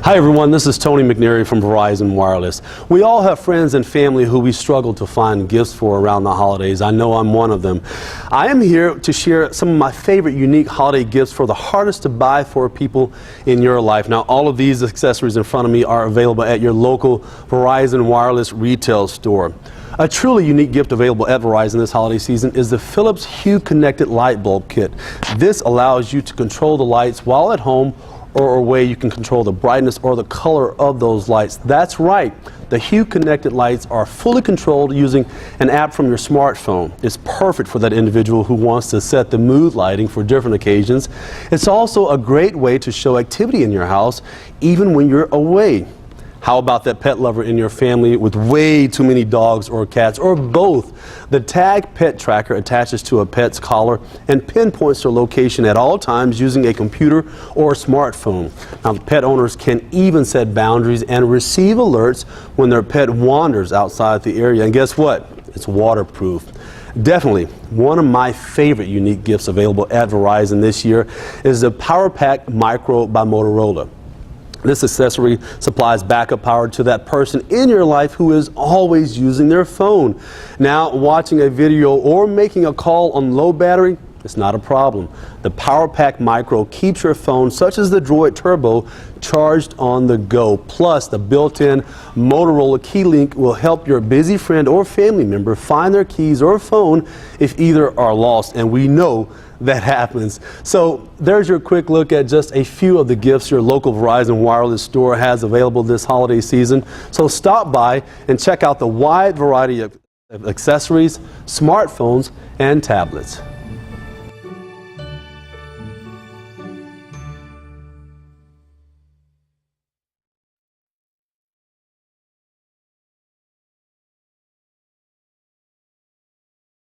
Hi everyone, this is Tony McNary from Verizon Wireless. We all have friends and family who we struggle to find gifts for around the holidays. I know I'm one of them. I am here to share some of my favorite unique holiday gifts for the hardest to buy for people in your life. Now, all of these accessories in front of me are available at your local Verizon Wireless retail store. A truly unique gift available at Verizon this holiday season is the Philips Hue Connected Light Bulb Kit. This allows you to control the lights while at home or a way you can control the brightness or the color of those lights. That's right. The Hue Connected lights are fully controlled using an app from your smartphone. It's perfect for that individual who wants to set the mood lighting for different occasions. It's also a great way to show activity in your house even when you're away. How about that pet lover in your family with way too many dogs or cats, or both? The Tag Pet Tracker attaches to a pet's collar and pinpoints their location at all times using a computer or smartphone. Now, the pet owners can even set boundaries and receive alerts when their pet wanders outside the area. And guess what? It's waterproof. Definitely one of my favorite unique gifts available at Verizon this year is the PowerPack Micro by Motorola. This accessory supplies backup power to that person in your life who is always using their phone. Now, watching a video or making a call on low battery, it's not a problem. The PowerPack Micro keeps your phone, such as the Droid Turbo, charged on the go. Plus, the built-in Motorola Key Link will help your busy friend or family member find their keys or phone if either are lost, and we know that happens. So there's your quick look at just a few of the gifts your local Verizon Wireless store has available this holiday season. So stop by and check out the wide variety of accessories, smartphones, and tablets.